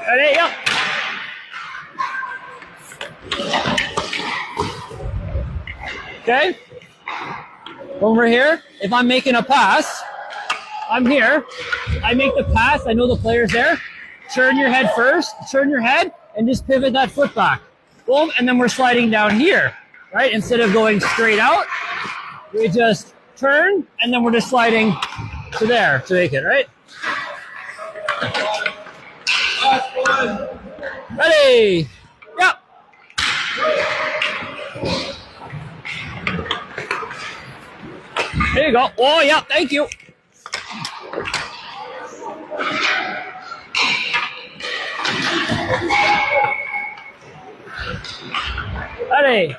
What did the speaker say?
Ready, yep. Okay. When we're here, if I'm making a pass, I'm here. I make the pass. I know the player's there. Turn your head first. Turn your head and just pivot that foot back. Boom, and then we're sliding down here, right? Instead of going straight out, we just turn and then we're just sliding to there to make it, right? Ready? Yep. There you go. Oh, yeah, thank you. Ready?